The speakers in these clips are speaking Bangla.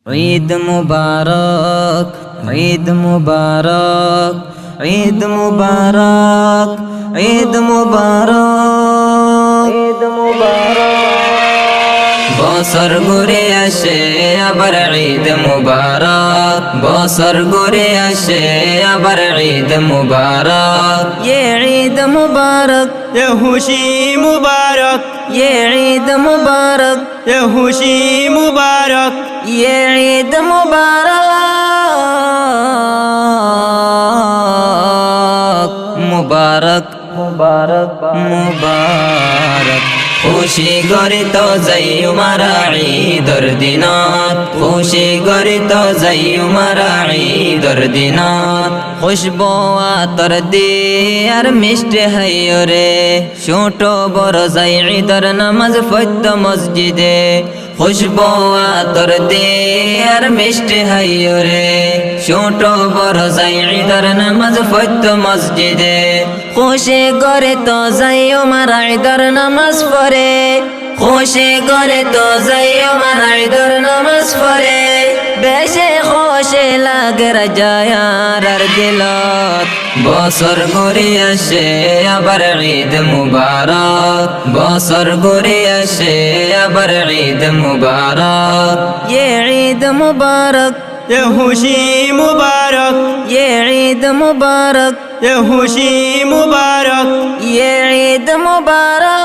ঈদ মুবারক, ঈদ মুবারক, ঈদ মুবারক, ঈদ মুবারক, ঈদ মুবারক। বছর ঘুরে আসে আবার ঈদ মুবারক, বছর ঘুরে আসে আবার ঈদ মুবারক। ये ঈদ মুবারক, ये खुशी मुबारक, ये ঈদ মুবারক, ये खुशी मुबारक, ये ঈদ মুবারক, মুবারক মুবারক মুবারক। খুশি করে তো যাই উমারা ঈদর দিনত, খুশি করে তো যাই উমারা ঈদর দিনত। খুশবু আতর দি আর মিষ্টি হাইও রে, ছোট বড় যাই ঈদর নামাজ পড়তে মসজিদে। খুশবু আতর দি আর মিষ্টি হাইও রে, ছোট বড় যাই ঈদর নামাজ পড়তে মসজিদে। খুশি করে তো যাই উমারা ঈদর নামাজ পড়ে, খুশি করে তো যাই উমারা ঈদর নামাজ পড়ে। বেশে খুশি লাগে রাজায়ার দিলত, বছর ঘুরে আসে আবার ঈদ মুবারক, বছর ঘুরে আসে আবার ঈদ মুবারক। ये ঈদ মুবারক, ये खुशी मुबारक, ये ঈদ মুবারক, ये खुशी मुबारक, ये ঈদ মুবারক,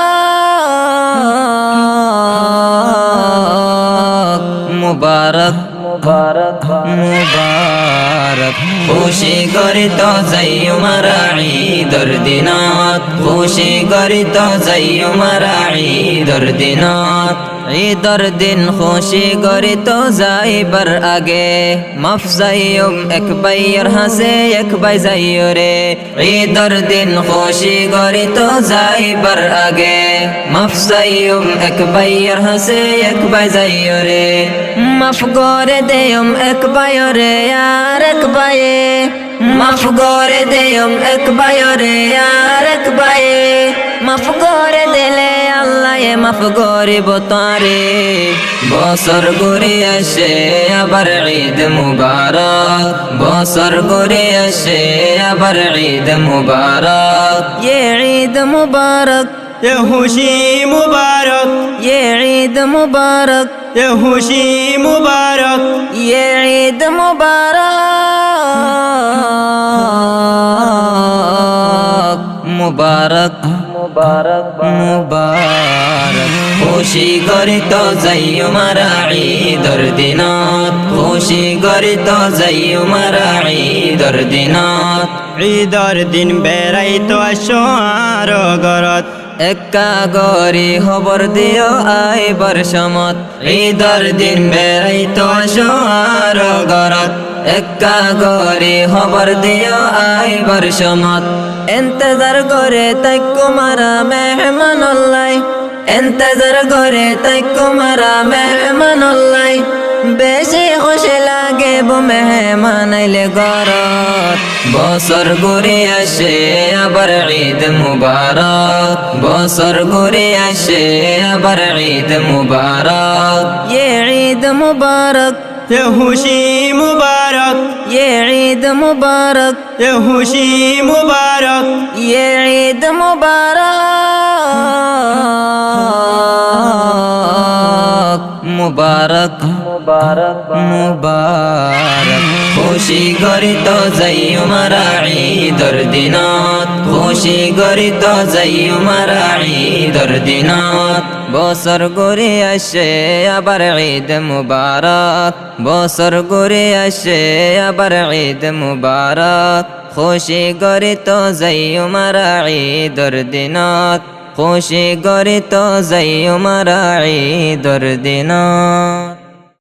মুবারক মুবারক মুবারক। খুশি করে তো যাই উমারা ঈদর দিনত, খুশি করে তো যাই উমারা ঈদর দিনত। ঈদর দিন খুশি করে তো যাইবার আগে মাফ যাইম এক বাইয়ের হাসে এক বাই যাইও রে। ঈদর দিন খুশি করে তো যাইবার আগে মাফ যাইম এক বাইয়ের হাসে এক বাই যাইও রে। মাফ করে দেয়ম এক বায়ো রে আর এক বায়ে, মাফ করে দেয়ম এক বায়ো রে আর এক বায়ে। মাফ করে দিলে আল্লাহ মাফ করিব তারে। বছর ঘুরে আসে আবার ঈদ মুবারক, বছর ঘুরে আসে আবার ঈদ মুবারক। ये ঈদ মুবারক, ये खुशी मुबारक, ये ঈদ মুবারক, ये खुशी मुबारक, ये ঈদ মুবারক, মুবারক মুবারক মুবারক। খুশি করে তো যাই উমারা ঈদর দিনত, খুশি করে তো যাই উমারা ঈদর দিনত। ঈদর দিন বেড়াই তো আসো আর ঘরত, একা গরি খবর দিও আইবার সমত। ঈদর দিন বেড়াই তো আসো আর ঘরত, একা গরি খবর দিও আইবার সমত। ইন্তজার করে তাই কুমারা মেহমানুল্লাহ, ইন্তজার করে তাই কুমারা মেহমানুল্লাহ। বেশি খুশি লাগে বো মেহমান আইলে ঘরত। বছর ঘুরে আসে আবার ঈদ মুবারক, বছর ঘুরে আসে আবার ঈদ মুবারক। ये ঈদ মুবারক, ये खुशी मुबारक, ये ঈদ মুবারক, ये खुशी मुबारक, ये ঈদ মুবারক, মুবারক মুবারক মুবারক। খুশি করে তো যাই উমারা ঈদর দিনত, খুশি করে তো যাই উমারা ঈদর দিনত। বছর ঘুরে আসে আবার ঈদ মুবারক, বছর ঘুরে আসে আবার ঈদ মুবারক। খুশি করে তো যাই উমারা ঈদর দিনত, খুশি করে তো যাই উমারা ঈদর দিনত।